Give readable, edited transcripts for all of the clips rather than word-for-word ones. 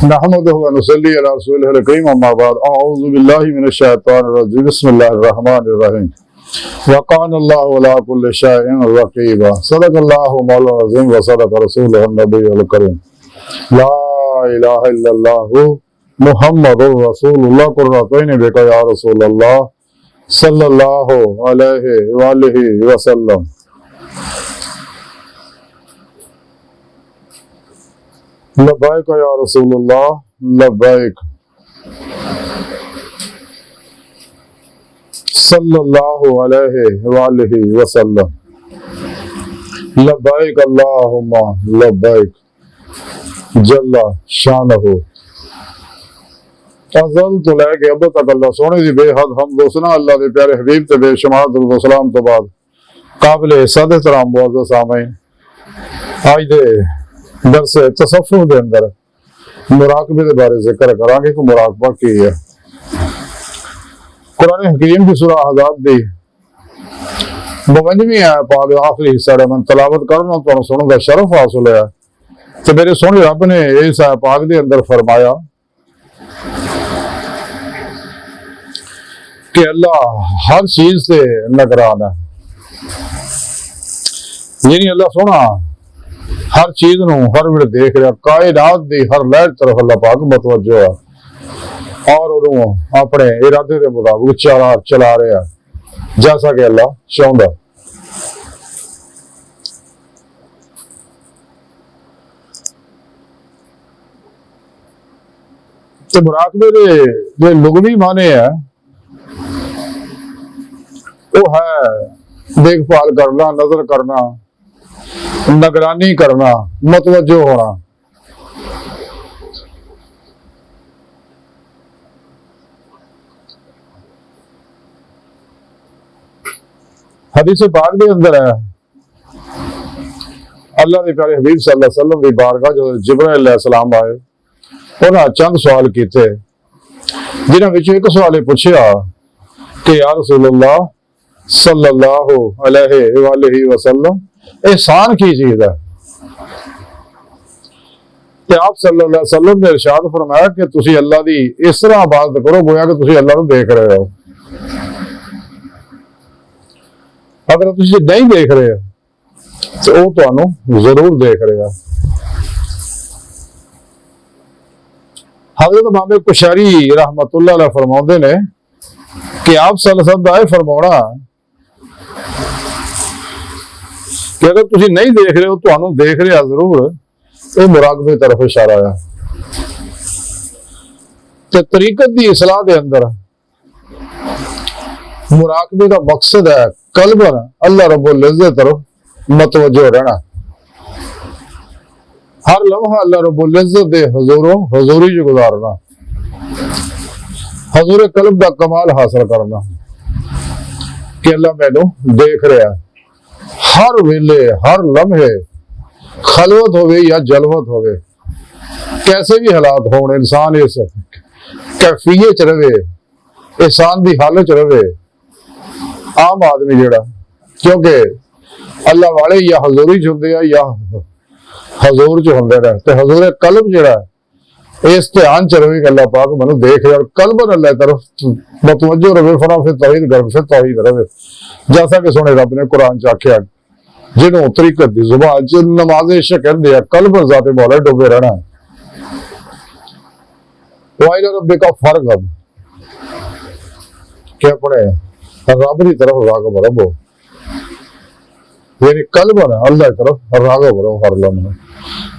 नहमदुहु व नुसल्ली अला रसूलिहिल करीम अम्मा बाद अऊज़ु बिल्लाहि मिनश शैतानिर रजीम बिस्मिल्लाहिर रहमानिर रहीम व कान अल्लाहु अला कुल्लि शैइन रक़ीबा सदक़ल्लाहु मौलाना अज़ीम व सदक़ रसूलुहुन नबियुल करीम ला इलाहा इल्लल्लाहु मुहम्मदुर रसूलुल्लाह कुर्रतैन बिका या रसूलल्लाह सल्लल्लाहु अलैहि व आलिहि वसल्लम। लब्बैक या रसूलुल्लाह लब्बैक सल्लल्लाहु अलैहि व आलिहि वसल्लम। लब्बैक अल्लाहुम्मा लब्बैक जल्ला शानहु। अज़ल तो लैके अब तक अल्लाह सोने दी बेहद हमद हुस्ना अल्लाह दे प्यारे हबीब ते बेशुमार दुरूद व सलाम तो बाद काबिल इज़्ज़त एहतराम मुअज़्ज़ज़ सामीन, आज दे दरस तसव्वुफ़ दे अंदर मुराकबे दे बारे जिक्र करांगे कि मुराकबा की है। कुरान हकीम की सूरह अहज़ाब दी 52वीं आयत पाक आखिरी हिस्सा मैं तलावत करना तुहानू सुनने का शरफ हासिल होया ते मेरे सोहने रब ने इस आयत पाक दे अंदर फरमाया कि अल्लाह हर चीज से निगरान है। यानी अल्लाह सोना हर चीज नू हर वेले देख रहा, कायनात दी हर लहर तरफ अल्लाह पाक मुतवज्जो है और उन्होंने अपने इरादे के मुताबिक चला रहा है जैसा कि अल्लाह चाहता। तो मुराकबे दे जो लुगवी माने है वो है देखभाल करना, नजर करना, निगरानी करना, मुतवज्जो होना। हदीस पाक के अंदर है अल्लाह के प्यारे हबीब सल्लल्लाहु अलैहि वसल्लम की बारगाह जो जिब्राइल अलैहिस्सलाम आए उन्हें चंद सवाल किए जिन्होंने एक सवाल पूछा कि या रसूलल्लाह सल्लल्लाहु अलैहि वसल्लम एहसान की चीज है। ते आप सल्लल्लाहु अलैहि वसल्लम ने इरशाद फरमाया कि तुसी अल्लाह दी इस तरह इबादत करो गोया कि तुसी अल्लाह को देख रहे हो। अगर तुसी नहीं देख रहे तो वो तुहानू जरूर देख रहे हो। हज़रत इमाम कुशैरी रहमतुल्लाह अलैह फरमाते ने कि आप सल्लल्लाहु अलैहि वसल्लम दा फरमाना कि अगर तुसी नहीं देख रहे हो तुहानू देख रहा जरूर, ये मुराकबे तरफ इशारा है। ते तरीकत दी इस्लाह दे अंदर मुराकबे का मकसद है कल्बन अल्लाह रब्बुल इज्जत तरफ मुतवज्जो रहना, हर लम्हा अल्लाह रब्बुल इज्जत दे हुजूरी च गुजारना, हुजूर कल्ब का कमाल हासिल करना कि अल्लाह मैनू देख रहा है। हर वेले हर लम्हे खलवत होवे या जलवत होवे, कैसे भी हालात हो इंसान इस कैफियत च रहे, एहसान की हालत च रहे। आम आदमी जड़ा क्योंकि अल्लाह वाले या हजूरी च होंदे या हजूर च होंदे ने, ते हजूर कल्ब जड़ा इस ध्यान च रहे अल्लाह पाक मैनू देख रहा और कल्बन अल्लाह तरफ मुतवज्जो रहे। फना फिर तौहीद रहे जैसा कि सोने रब ने कुरान च आख्या जिन्हों तरीकत दी जुबान च नमाज़े इश्क कहंदे आ कल्ब ज़ाते मौला डुबे रहना। वाइला रब्बे का फर्क कि अपने रब की तरफ राग़ब रहो, यानी कल्बन अल्लाह की तरफ राग़ब रहो हर लम्हे।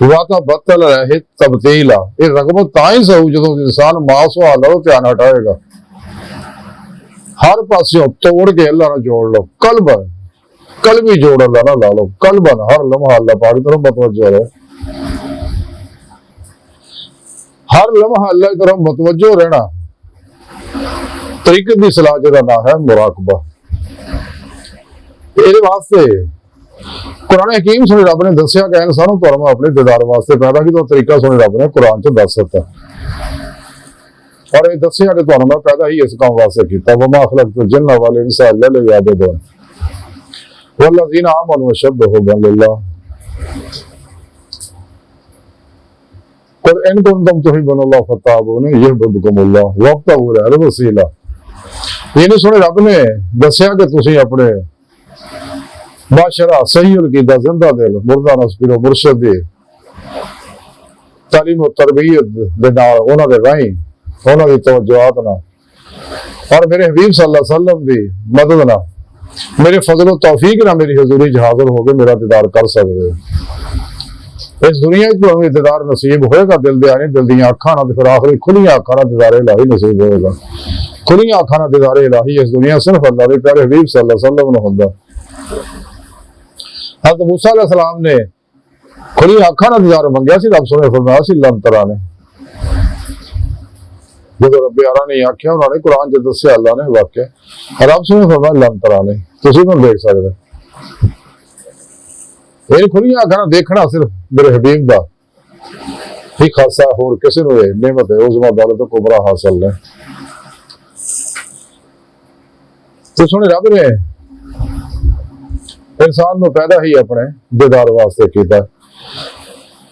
वाता बत्तल रहे तब्दीला, ये रगबत ताई सहू जो इंसान मास हाल ध्यान हटाएगा। हर पासों तोड़ के अल्लाह ने जोड़ लो, कल्बी जोड़ अल्लाह ना ला लो। कल्बन हर लम्हा अल्लाह पाक की तरफ मुतवज्जो रहे, हर लम्हा अल्लाह की तरफ मुतवज्जो रहना। तरीके की सलाह जिहदा नाम है मुराकबा। इहदे वास्ते कुरान हकीम सोने रब ने दसिया कि इंसानों तुहानू अपने दीदार वास्ते पैदा किया तरीका सोने रब ने कुरान च दस दिता और ये दसिया कि तुहानू मैं पैदा ही इस काम वास्ते किया। वमा खलक़तुल जिन्ना वल इंसा इल्ला लियअबुदून वल्लज़ीना आमनू अशद्दु हुब्बन लिल्लाह। कुल इन कुंतुम तुहिब्बूनल्लाह फत्तबिऊनी युहब्बुकुमुल्लाह वब्तगू इलैहिल वसीला। ये नहीं सुने रब ने दसिया कि तुसी अपने बाशरा सही अकीदा जिंदा दिल मुर्दा नस्बिरो मुर्शद दी तालीम और तरबियत दे नाल उन्हां दे राहीं उन्हां दी तवज्जुहात नाल और मेरे हबीब सल्लल्लाहु अलैहि वसल्लम दी मदद नाल मेरे फजल और तौफीक नाल मेरी हजूरी च हाजिर होकर मेरा दीदार कर सकदे हो। इस दुनिया च तुहानूं दीदार नसीब होएगा दिल दे आने दिल दीयां अखां नाल, फिर आखिरी खुलियां अखां नाल दीदार इलाही नसीब होएगा। खुलियां अखां नाल दीदार इलाही इस दुनिया सिर्फ अल्लाह दे प्यारे हबीब सल्लल्लाहु अलैहि वसल्लम नूं हुंदा। हज़रत मूसा अलैहिस्सलाम ने खुलियां अखां नाल दीदार मंगिया सी, रब सोने फरमाया सी लन तरानी। जो रब्बे आला ने आख्या उन्होंने कुरान च दस्या अल्लाह ने वाक्य रब सोने फरमाया लन तरानी, तुसीं मैनूं देख सकदे। ये खुलियां अखां देखना सिर्फ मेरे हबीब दा ही खासा, होर किसी नूं नेमत है उज़मा दौलत कुबरा हासिल है। तो सुने रब ने इंसान को पैदा ही अपने दीदार वास्ते किया,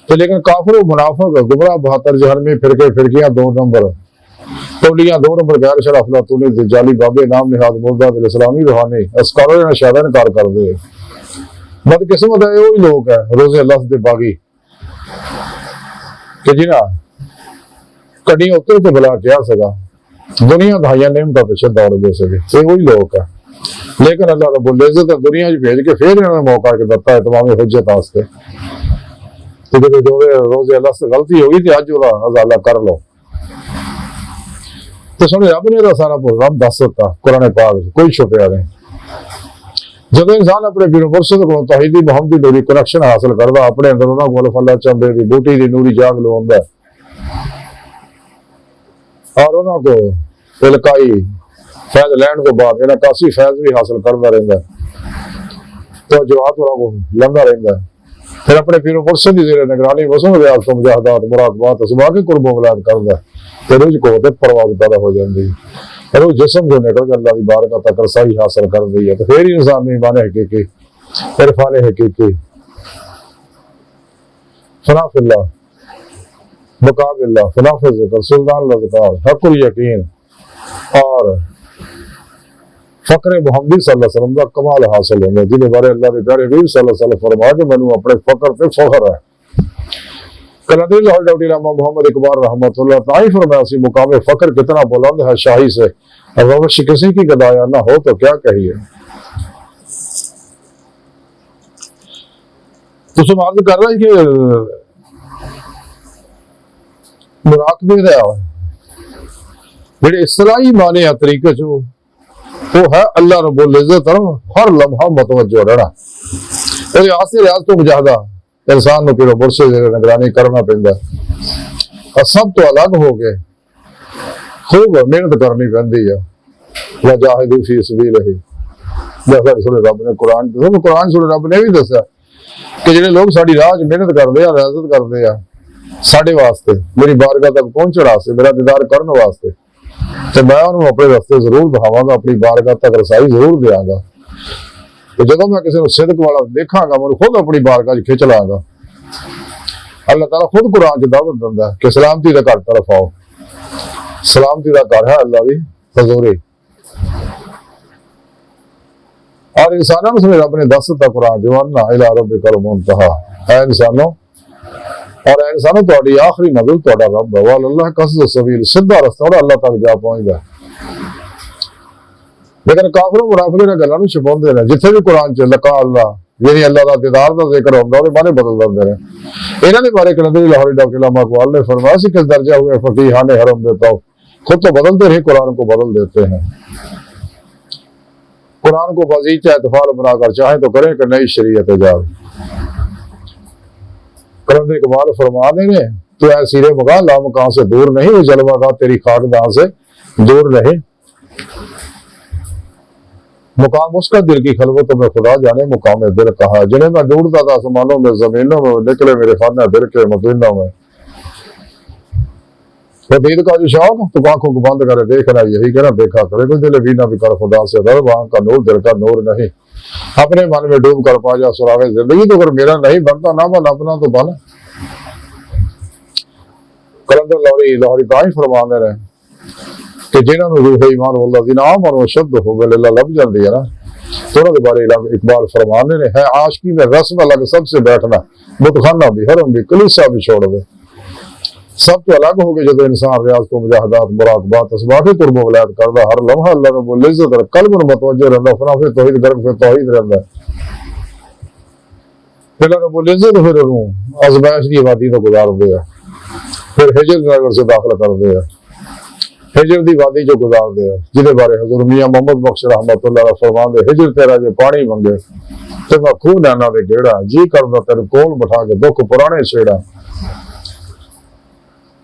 तो लेकिन काफिर मुनाफिक गुमराह बहत्तर जहन्नमी फिरके फिरकियां दो नंबर टोलियां दो नंबर गैर शराफला तूने जाली बाबे नाम निहाद मुर्दा दिल इस्लामी रूहानी अस्कारों ने शादा इनकार कर दे। बदकिस्मत है वही लोग है रोजे अल्लाह दे बागी कि जिन्हां कड़ी उत्ते तो बुला क्या सका दुनिया दाइयां नेमतां पिछे दौड़ गए सके, ये वही लोग है। लेकिन अल्लाह रब्बुल इज्जत दुनिया च भेज के फिर इन्होंने मौका दिता है तमाम हुज्जत वास्ते कि जो रोजे अल्लाह से गलती होगी तो अज वह हजाला कर लो। तो सुने रब ने सारा प्रोग्राम दस दिता कुरान पाक कोई छुपया नहीं। जब इंसान अपने पीर मुर्शिद को तौहीदी मुहम्मदी नूरी कनेक्शन हासिल करता अपने अंदर उन्होंने कोल फला चंबे की बूटी की नूरी जाग लवांदा और उन्होंने को इलकाई फैज लैंड तो बाद इन्हें कासी फैज भी हासिल करता रहता तो जवाब को लंघा रहता फिर अपने पीरो मुर्शिद की जेर निगरानी वसूल रियाज तो मुजाहदात मुराकबात असबा के कुर्ब मिलाद करता तो रुझ को परवाज पैदा हो जाती है। रुझ जिसम जो निकल के अल्लाह की बारगाह तक रसाई हासिल कर दी है तो फिर ही इंसान ने ईमान हकीकी इरफान हकीकी फनाफिल्लाह मुकाबिल्लाह फनाफिल ज़िक्र सुल्तान लज़कार हक़ुल यकीन और फकर मुहम्मदी सल्लल्लाहु अलैहि वसल्लम का कमाल हासिल होंगे जिन्हें बारे अल्लाह के प्यारे हबीब सल्लल्लाहु अलैहि वसल्लम फरमाया कि मैनू अपने फकर पे फखर है। कलंदरी लाहौर डाउटी इमाम मोहम्मद इकबाल रहमतुल्लाह ताई फरमाया सी मुकाम फकर कितना बुलंद है शाही से रवश किसी की गदाया ना हो तो क्या कहिए। तो सुमार्द कर रहा है कि मुराकबे दा जेड़े इस्लाही माने आ तरीके च वो है अल्लाह रब्बुल इज्जत हर लम्हा मतवज्जो रहना और आस्ते रियाज तो मुजाहदा इंसान को पीरो मुर्शिद निगरानी करना पैंदा और सब तो अलग हो गए खूब मेहनत करनी पैंदी है वजाहिदू फी सबीलिही जैसा सुने रब ने कुरान सुने रब ने भी दसा कि जेडे लोग साडी राह च मेहनत करते हैं रियाजत करते हैं साडे वास्ते मेरी बारगाह तक पहुंचने वास्ते मेरा दीदार करने वास्ते तो मैं उन्होंने अपने रस्ते जरूर दिखावांगा अपनी बारगाह तक रसाई जरूर देंगा। तो जो मैं किसी सिदक वाला देखांगा मैं खुद अपनी बारगाह खिंच लांगा। अल्लाह ताला खुद कुरान च दावत दिंदा है कि सलामती का घर तरफ आओ, सलामती का घर है अल्लाह की हजूरी और इंसानों ने रब ने दस दिता कुरान जवाना इला रब्बिकल मुंतहा है इंसानों और इंसानों तो आखिरी नजर तो रब है वल अल्लाह कसद सबील सीधा रास्ता और अल्लाह तक जा पहुंचता। लेकिन काफिरों मुनाफिकों ने गल्लां नूं छुपाउंदे ने जिथे भी कुरान च लका अल्लाह यानी अल्लाह दा दीदार दा जिक्र हुंदा ओहदे बारे बदल दिंदे ने। इन्हां दे बारे कलंदरी लाहौरी डॉक्टर इल्लामा इकबाल ने फरमाया सी किस दर्जा हुए फकीहान हरम देता हो खुद तो बदलते रहे कुरान को बदल देते हैं। कुरान को बगीचा इतफाल बनाकर चाहे तो करें कि नई शरीयत इजाद कलंदरी इकबाल फरमा देंगे तो ऐ सीरे मगा लाम कहां से दूर नहीं वो जलवा का तेरी खाक दां से दूर नहीं। मुकाम उसका दिल की खलवत में खुदा जाने मुकाम दिल कहा जिन्हें मैं ढूंढता था आसमानों में जमीनों में निकले मेरे खाना दिल के मदीनों में। वदीद का जो शौक तो आंखों को बंद करे देखना यही कहना देखा करे कोई दिल भी ना भी कर खुदा से डर वहां का नूर दिल का नूर नहीं अपने मन में डूब कर पा जा सुरागे जिंदगी तो अगर मेरा नहीं बनता ना बन अपना तो बन। कलंदर लाहौरी तां ही फरमाते रहे कि जिन्होंने रूह ईमान बोलता सी ना मनो शब्द हो गए लभ जाती है ना, तो उन्होंने बारे इकबाल फरमाने ने है आशकी में रस्म अलग सबसे बैठना, बुतखाना भी हरम भी कलीसा भी छोड़ दे। सब तो अलग हो गए जो इंसान रियाज को मुजाहदात मुराकबात असबात कुर्ब वलायत करता हर लम्हा अल्लाह रब्बुल इज्जत कल्ब में मतवज्जो रहता फना फिर तौहीद गर्म फिर तौहीद रहता फिर रब्बुल इज्जत फिर आजमाइश की वादी तो गुजार दे, फिर हिजर नगर से दाखिल कर दे, हिजर की वादी जो गुजार दे जिदे बारे हजूर मियां मोहम्मद बख्श रहमतुल्लाह फरमान दे हिजर तेरा जो पानी मंगे तो मैं खूह नैना दे गेड़ा जी करदा तेरे कोल बिठा के दुख पुराने छेड़ा।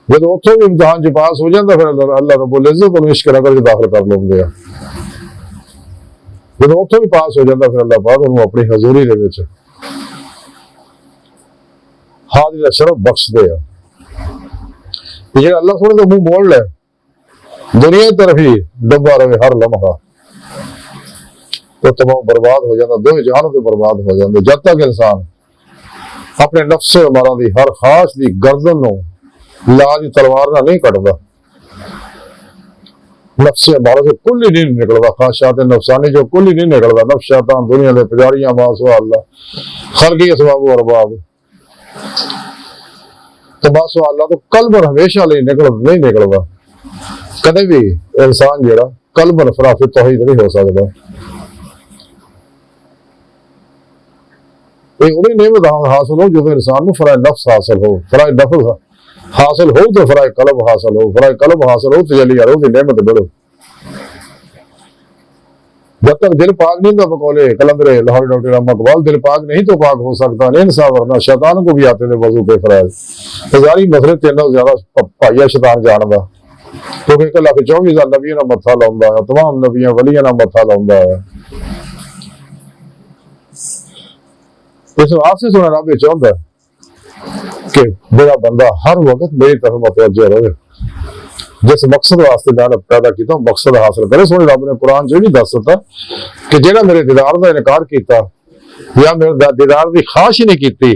जब उतो भी इम्तिहान च पास हो जाता फिर अल्लाह रब्बुल इज्जत उन्हें इश्क नगर च दाखिल कर लेंदे आ। जब उतो भी पास हो जाता फिर अल्लाह पाक उन्हें अपनी हजूरी दे विच हाजिर दा शरफ बख्शदे आ। जे अल्लाह सोने तो मुंह मोड़ ले दुनिया की तरफ ही डब्बा रहे हर लम्हा तो तमाम बर्बाद हो जाता, दो जहानों से बर्बाद हो जाते। जब तक इंसान अपने नफ्से अमारा दी हर खास दी गर्दन नूं लाज की तलवार ना नहीं कटदा, नफ्से अमारा से कुल ही नहीं निकलता, खाशात नफसानी जो कुल ही नहीं निकलता, नफ्स शैतान दुनिया के पुजारियां मासवा अल्लाह खलकी असबाब अरबाब तो मासवा अल्लाह तो कल्ब हमेशा नहीं निकलता कदे भी इंसान जेड़ा कल्बन फराफित तौहीद नहीं हो सकता। उन्हें नेमत हासिल हो जो इंसान को फराए नफ्स हासिल हो, फराए नफ्स हासिल हो तो फराए कल्ब हासिल हो, फराए कल्ब हासिल हो तो जली यार उसकी नेमत बढ़ो। जब तक दिल पाक नहीं था बकौले कलंदरे लाहौरी डॉक्टर अहमद इकबाल दिल पाक नहीं तो पाक हो सकता नहीं इंसान वरना शैतान को भी आते थे वजू के फराए हजारी मसले तेनों ज्यादा भाइया शैतान जानदा क्योंकि 1,24,000 नबियों का मत्था लाउंदा है, तमाम नबियां वलियां का मत्था लाउंदा है। इस वास्ते सुना रब ये चाहता है कि मेरा बंदा हर वक्त मेरी तरफ मतवज्जो रहे, जिस मकसद वास्ते मैंने पैदा किया मकसद हासिल करे। सोने रब ने कुरान च भी दस दिता कि जेड़ा मेरे दीदार का इनकार किया या मेरे दीदार की ख्वाहिश ही नहीं की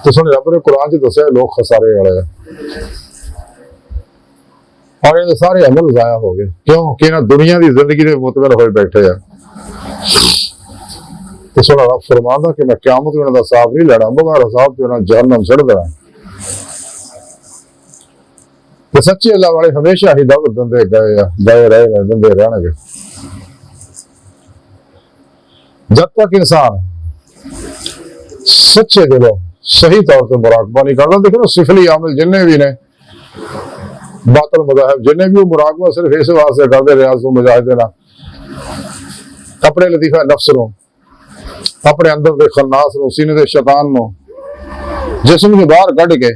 तो सोने रब ने कुरान च दसिया लोग खसारे वाले और ये सारे अमल जाया हो गए क्यों कि ना दुनिया की जिंदगी के मुतमिन हो बैठे हैं। तो सोना रब फरमांदा कि मैं क़यामत में उन्हां दा हिसाब नहीं लेना मगर हिसाब तो उन्हां जहन्नम चढ़ देना। तो सच्चे अल्लाह वाले हमेशा ही दावत देंदे गए रहे देंदे रहणगे जब तक इंसान सच्चे दिलों सही तौर पर मुराकबा नहीं करता। देखो ना सिफली आमिल जिन्ने भी ने बातल मज़ाहिब जिन्हें भी वो मुराकबा सिर्फ इस वास्ते करते रियाज को मुजाहिदे ना अपने लतीफा नफ्स नो अपने अंदर के खन्नास नो सीने के शैतान नो जिस्म के बाहर कढ़ के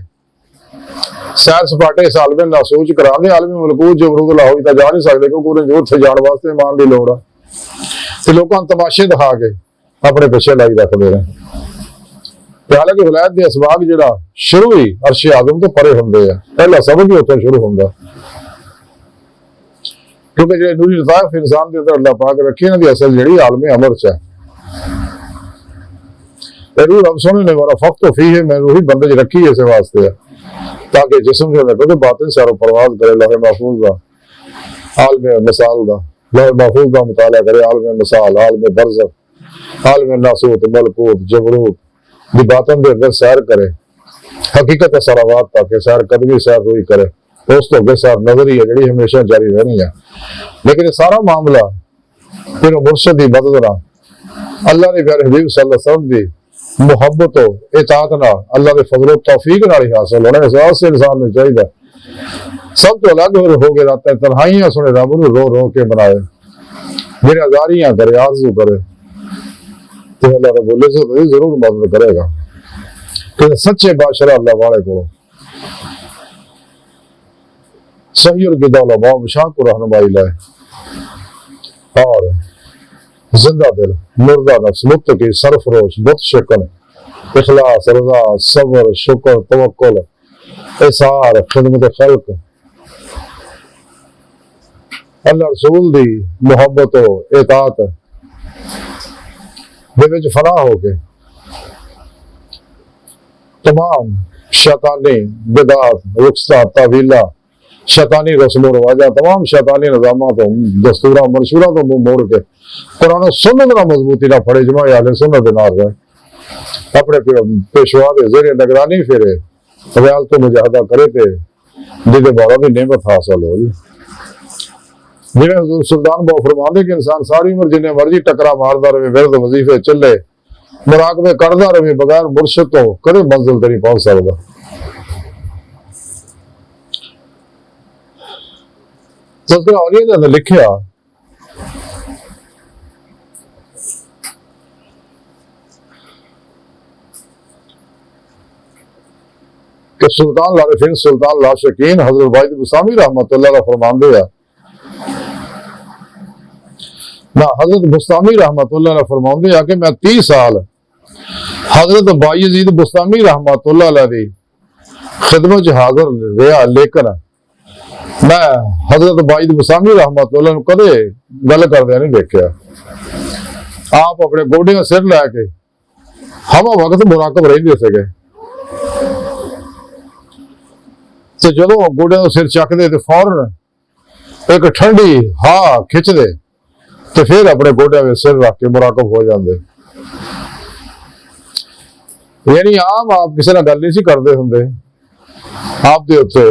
सैर सपाटे इस आलमे नासूच करा दे आलमी मलकूत जो अमरूद लाहौरी तक जा नहीं सकते क्योंकि उन्हें जो उत्थे जाने वास्ते ईमान की लोड़ है तो लोगों तमाशे दिखा के अपने पिछे लाई रखते हैं। हालांकि विलायत के असबाब जो शुरू ही अर्श आजम तो परे होंगे पहला सबक ही उत्थे शुरू होंगे क्योंकि जो नूरी लताइफ इंसान के अंदर अल्लाह पाक रखी इन्हां दी असल जी आलमे अमर च है रूह रब सोने ने वाला फख्त तो फी है मैं रूही बंदे च रखी इस वास्ते है ताकि जिस्म जो है बातिन सैरो परवाज करे लौह महफूज का आलमे मिसाल का लौह महफूज का मुताला करे आलमे मिसाल आलमे बरज़ख आलमे नासूत मलकूत जबरूत दी बातन दे अंदर सैर करे हकीकत सलावात ताकि सैर कदमी सैर रूही करे उस तो अगे सैर नजरी है जी हमेशा जारी रहनी है। लेकिन ये सारा मामला फिर मुर्शद की मदद ना अल्लाह ने प्यारे हबीब सल्लल्लाहु अलैहि वसल्लम की मुहब्बत हो इताअत ना अल्लाह के फजल तौफीक नाल ही हासिल होना एहसास से इंसान में चाहिए। सब तो अलग हो गए रहता है तन्हाइयां सुने रब नूं रो रो के बनाए मेरे अजारियां करे आरज़ू करे तो अल्लाह रब्बुल इज्जत जरूर मदद करेगा कि सच्चे बादशाह अल्लाह वाले को सही और गिदाला बादशाह को रहनुमाई लाए और जिंदा दिल मुर्दा नफ्स मुत्तकी सरफरोश बुत शिकन इखलास रज़ा सब्र शुक्र तवक्कुल इसार खिदमत खल्क अल्लाह रसूल दी मुहब्बत हो इताअत दे विच फना हो के तमाम शैतानी बिदात, रुखसा, तावीला, शैतानी रस्म रवाजा, तमाम शैतानी निजामा तो दस्तूरा मंशूरा तो मुंह मोड़ के कुरान सुन्नत ना मजबूती ना फड़े, जमा आले सुन्नत दे नाल रहे, अपने पेशवा के जरिए निगरानी फिरे, ख्याल तो मुजाहदा करे थे जिहदे बारा भी नेमत हासिल हो जी। जिवें हुजूर सुल्तान बहु फरमांदे कि इंसान सारी उम्र जिन्हें मर्जी टकरा मारदा रहे, विरद वजीफे चले, मुराकबे करदा रहे, बगैर मुर्शिद तो कदे मंजिल ते नहीं पहुंच सकदा। तज़किरा औलिया दे अंदर लिखिया कि सुल्तान लारिफीन सुल्तान लाशकीन हजरत वाहिद बुस्तामी रहमतुल्लाह अलैह फरमांदे हैं ना, हजरत बुस्तामी रहमतुल्लाह अलैह फरमांदे हैं कि मैं 30 साल हजरत बायजीद बुस्तामी रहमतुल्लाह अलैह दी खिदमत च हाजिर रहा, लेकिन मैं हजरत बायजीद बुस्तामी रहमतुल्लाह नूं कदे गल करदे नहीं देखिया। आप अपने गोडियां सिर लैके हवा वक्त मुराकब रहिंदे सीगे, तो जो गोडियां सिर चकदे तो फौरन एक ठंडी हा खिंचदे तो फिर अपने गोडियां में सिर रख के मुराकब हो जाते। यानी आम आप किसी ना गल नहीं सी करते होंगे, आप दे उत्ते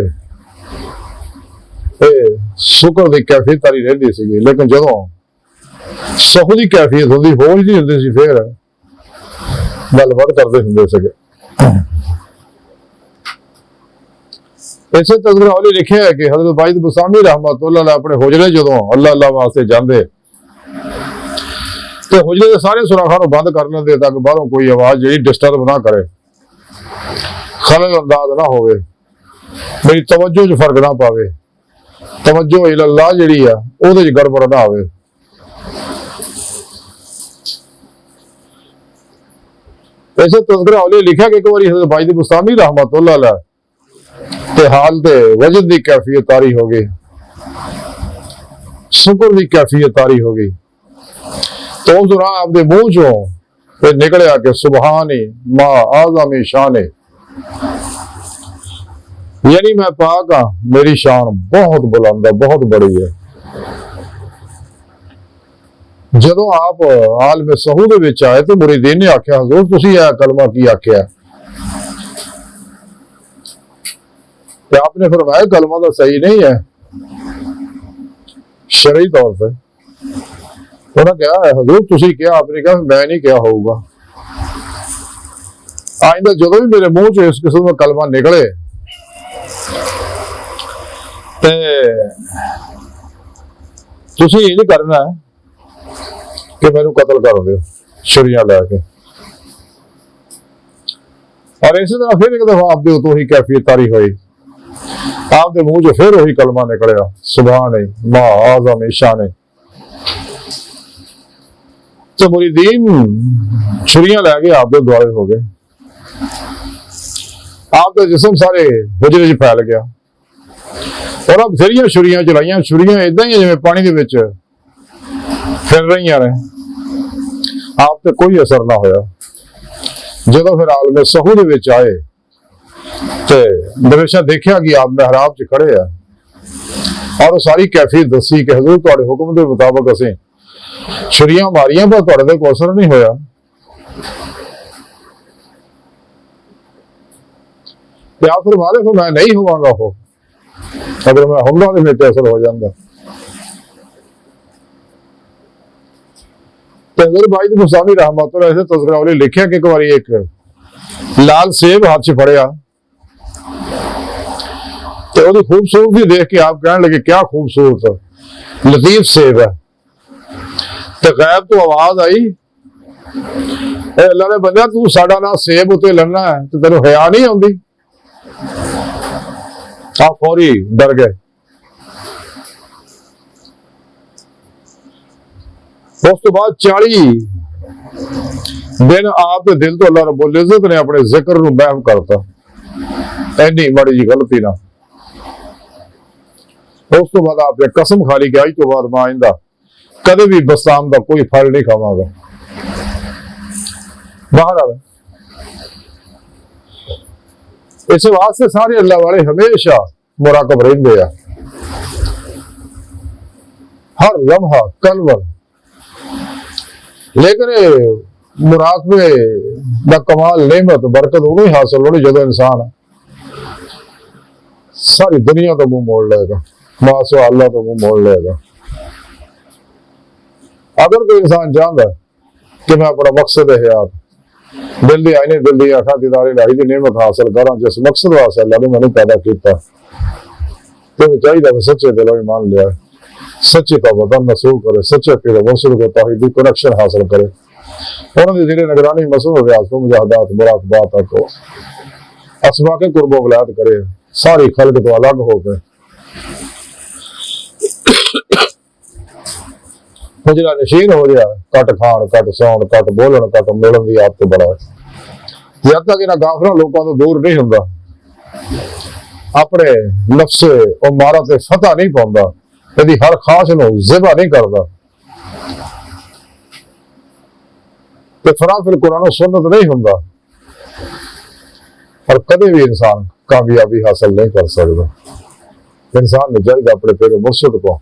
शुक्र की कैफियत तारी रहिंदी सी, लेकिन जो सुख की कैफियत होंगी, होश नहीं होंदी सी, फिर गलबात करते होंगे सीगे। इसे तज़किरा औली लिखिया है कि हजरत वाहिद बुस्तामी रहमतुल्लाह अलैह अपने हुजरे जो अल्लाह अल्लाह वास्ते जाते तो हुजरे के सारे सुराखां बंद कर लेंदे ताकि बाहरों कोई आवाज जी डिस्टर्ब ना करे, खलल अंदाज ना होवे, मेरी तवज्जो च फर्क ना पावे, तवज्जो इल्लाह जिहड़ी आ ओहदे च गड़बड़ ना आवे। इसे तज़किरा औली लिखिया कि एक बार हजरत वाहिद बुस्तामी रहमतुल्लाह अलैह ते हाल दे वजद की कैफियत तारी हो गई, शुक्र की कैफियत तारी हो गई, तो उस दौरान आपके मुंह चो निकलिया कि सुबहानी मां आज़म शान, यानी मैं पाक हाँ, मेरी शान बहुत बुलंद है, बहुत बड़ी है। जदों आप आलम सहू दे विच आए तो मुरीदीन ने आख्या हजूर तुसीं यह कलमा की आख्या, तो आपने फरमाया कलमा तो सही नहीं है शरई तौर पर। उन्होंने कहा हजूर तुसीं क्या, आपने कहा मैं नहीं क्या होगा। आइंदा जो भी मेरे मुंह चो इस किस्म का कलमा निकले ते तुसीं इंज करना है कि मैनू कतल कर दो छुरियां लैके। और इस तरह फिर एक दफा आपके उतों ही कैफियत तारी हुई, आपके मुंह चो फिर वही कलमा निकलिया सुभान मां आज़म शान। तो मुरीदीन छुरियां लैके आपके दुआरे हो गए, आपका जिस्म सारे हुजरे च फैल गया और अब बथेरियां छुरियां चलाइया, छुरियां इदा ही जिवें पानी दे विच फिर रही ने, आप ते कोई असर ना होया। जदों फिर आलम सहू दे विच आए तो दरवेशा देखिया कि आप महराब च खड़े हैं और सारी कैफियत दसी कि हजूर तुहाडे हुक्म के मुताबिक असीं छुरियां मारियां पर तुहाडे ते कोई असर नहीं होया। आप फरमा रहे मैं नहीं होवांगा हो, अगर मैं होंदा तो मेरे ते असर हो जांदा। तो हजरत वाहिद बुस्तामी रहमतुल्लाह अलैह तज़किरा औली लिखिया कि एक बार एक लाल सेब हाथ च फड़िया तो वो खूबसूरती देख के आप कहने लगे क्या खूबसूरत लतीफ सेब है। तो गैब तो आवाज आई अल्लाह ने बंदा तू साडा ना सेब उत्ते लड़ना है तो तेन हया नहीं आती। आप फौरी डर गए। उस तो बाद 40 दिन आपके दिल तो अल्लाह रब्बुल इज्जत ने अपने जिक्र नूं महव करता, इन्नी माड़ी जी गलती ना। उस तो बाद आपने कसम खा ली कि आज तो बाद मैं आइंदा कदे भी बस्ताम का कोई फल नहीं खावांगा। बाहर आवे इस वास्ते सारे अल्लाह वाले हमेशा मुराकब रहते हैं, हर लम्हा कलवर। लेकिन मुराकबे दा कमाल नेमत बरकत उदों ही हासिल होनी जो इंसान सारी दुनिया तो मुंह मोड़ लेगा, मासो अल्लाह तो मुंह मोड़ लेगा। अगर कोई इंसान चाहता कि मैं अपना मकसद हयात दिल दी आईने दिल दी आखा दीदारे लाई दी नेमत हासिल करा, जिस मकसद वास्ते अल्लाह ने मैंने पैदा किया, तो चाहिए सच्चे दिलों ईमान लिया, सच्ची तौबा नसूख करे, सच्चे पीर मुर्शिद को तौहीदी कनेक्शन हासिल करे, उन्होंने जिले निगरानी मसूल व्यास को मुजाहदात मुराकबात को असबाके कुर्बो वलायत करे, सारी खल्क तो अलग हो गए मुजरा नशीन हो गया, कट खान कट सौन कट बोलन कट मिलन की आदत बड़ा है। जब तक इन्होंने काफिर लोगों तो दूर नहीं होंगे, अपने नफ्से और मारा से फतह नहीं पाता, यदि हर खास नूं ज़िबा नहीं करता, तो फराफिल कुरान और सुन्नत नहीं होंगे, और कभी भी इंसान कामयाबी हासिल नहीं कर सकता। इंसान ने चाहिए अपने पीर मुर्शिद को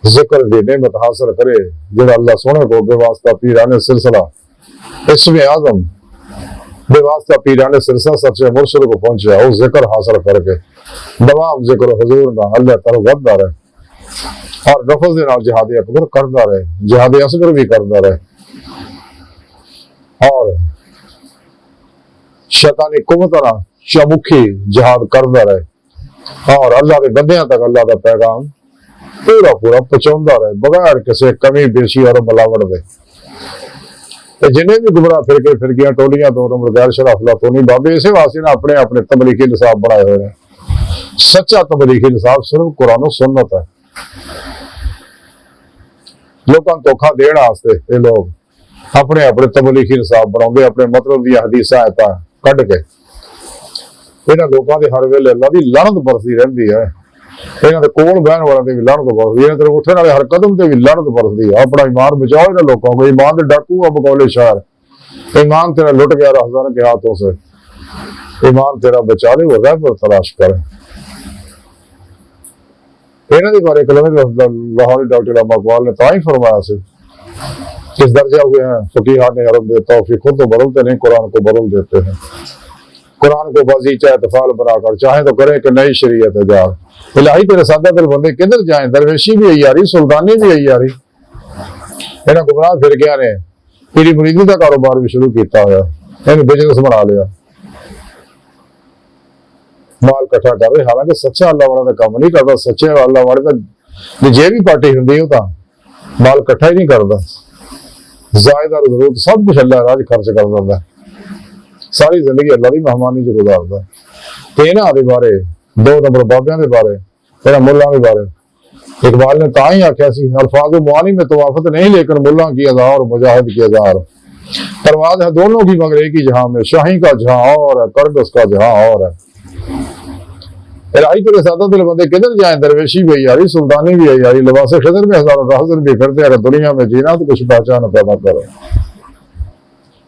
जिक्र की नेमत हासिल करे, जो अल्लाह सोने को बेवास्ता पीराने सिलसिला इसमें आजम बेवास्ता पीराने सिलसिला सच्चे मुर्शिद को पहुंचा, वो जिक्र हासिल करके दवाम जिक्र हुजूर ना अल्लाह तरफ बढ़ता रहे और नफज दे नाल जिहाद अकबर करता रहे, जिहाद असगर भी करता रहे और शैतानी कुव्वतां चमुखी जिहाद करता रहे और अल्लाह के बंदियां तक अल्लाह का पैगाम पूरा पूरा पहुंचाता रहे बगैर किसी कमी बेशी और मिलावट के। जिन्हें भी गुमराह फिरकियां टोलियां दो नंबर गैर शराफला तो नहीं बाबे इसे वास्ते ना अपने अपने तबलीगी निसाब बनाए हुए हैं। सच्चा तबलीगी निसाब सिर्फ कुरान और सुन्नत है। लोगों को धोखा देने वास्ते ये लोग अपने अपने तबलीगी निसाब बनाते, अपने मतलब दी हदीसां आयतां कढ के इन्हां लोगों के हर वेले अल्लाह की लानत बरसदी रहती है। इन्हां दे कोल बहन वालों की भी लानत बरसदी है, तेरे उठने वाले हर कदम से भी लानत बरसदी है। अपना ईमान बचाओ इन्हां लोगों को, ईमान के डाकू अब बकौले शायर, ईमान तेरा लुट गया रहज़ान के हाथों से, ईमान तेरा बचा ले, वो रहमत तलाश कर। इन्हां दे बारे लाहौरी डॉक्टर इकबाल ने तां ही फरमाया सी, किस दर्जा हुए हैं फकीहान ने अरब देता हो, खुद तो बदलते नहीं, कुरान को बदल देते हैं। कुरान को बाजीचा इतफाल बनाकर चाहे तो करे कि नई शरीयत है जा इलाही तेरे सादा दिल बंदे किधर जाए, दरवेशी भी आई आ रही, सुल्तानी भी आई आ रही। इन्हें गुमराह फिर गया ने पीरी मुरीदी का कारोबार भी शुरू किया हुआ, इन्हें बिजनेस बना लिया, माल इकट्ठा कर रहे। हालांकि सच्चा अल्लाह वाला काम नहीं करता, सच्चे अल्लाह वाले का जे भी पार्टी होंगी वो तो माल इकट्ठा ही नहीं करता, जायदाद जरूरत सब कुछ अल्लाह राज खर्च कर देता है, सारी जिंदगी अल्लाह की मेहमानी च गुजारता है। तो इन्हों के बारे दो नंबर बाबिया के बारे इन्होंने मुल्लां के बारे इकबाल ने ता ही आख्या सी, अल्फाज मुआनी में तवाफत नहीं लेकिन मुल्ला की अज़ा और मुजाहिद की अज़ा परवाज है दोनों की मगर एक ही जहां में, शाही का जहां और है करगस का जहां और है। इलाही तेरे सादा दिल बंदे किधर जाए, दरवेशी भी आई आ रही, सुल्तानी भी आई आ रही, लिबास खिदर में हजारों राहजन भी फिरते, अगर दुनिया में जीना तो कुछ पहचान पैदा करो,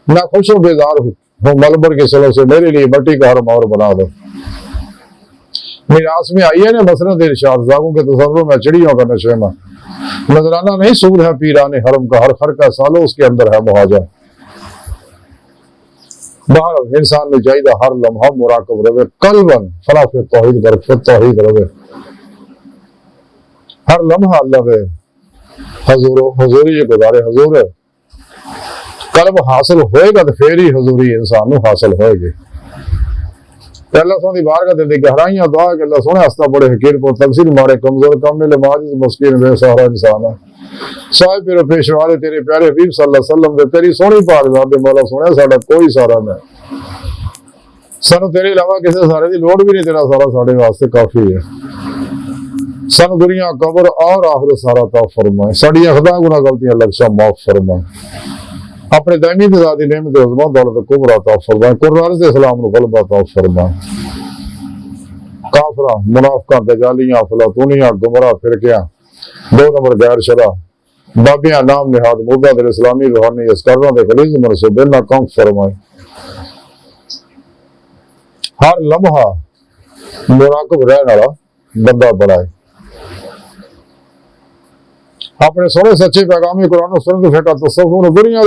ना खुश हो बेजार हो मलबर के सलों से मेरे लिए मट्टी का हरम और बना दो। मिरास में आई है ना मसरत इरशाद, जागों के तसव्वुर में चिड़ियों का नशेमा, नजराना नहीं सूद है पीराने हरम का, हर खर का सालो उसके अंदर है मुहाजा। बाहर इंसान ने चाहिए हर लम्हा मुराकब रहे, कल्बन फला फिर तौहीद कर, फिर तौहीद रहे, हर लम्हा अल्लाह के हजूरी गुजारे। हजूर कल्ब हासिल होएगा तो फिर ही हजूरी इंसान को हासिल होएगी। अल्लाह सोनी बार का दिल दी गहराइयां दुआ के अल्लाह सोने हस्ता बड़े हकीर को तकसीर मारे कमजोर कम मिले माजिज मस्कीन बेसहारा इंसान है। साहिब तेरे पेशवा दे तेरे प्यारे हबीब सल्लल्लाहु अलैहि वसल्लम दे तेरी सोनी पाक ज़ात दे मौला सोने साडा कोई सारा नहीं, सानू तेरे अलावा किसी सारे की लोड़ भी नहीं, तेरा सारा साडे वास्ते काफी है। सानू दुनिया कब्र और आखिरत सारा ता फरमाए, साडियां खता गुनाह गलतियां लक्ष्य माफ फरमाए, अपने दायमी ज़ाती नेमत उज़्मा दौलत कुबरा ता फरमाए, कुरान से इस्लाम नु गलबा ता फरमाए। काफरा मुनाफिकां दजालियां अफलातूनियां गुमराह फिरकियां दो नंबर गैर शरा बाबियां नाम निहाद मुद्दा दिल इस्लामी रूहानी इसकरना दे खलीज मनसूबे ना कम फरमाए। हर लम्हा मुराकब रहने वाला बंदा बड़ा है। अपने सोने सच्चे पैगामी कुरान और सुन्नत फिक़ह तसव्वुफ़ दुनिया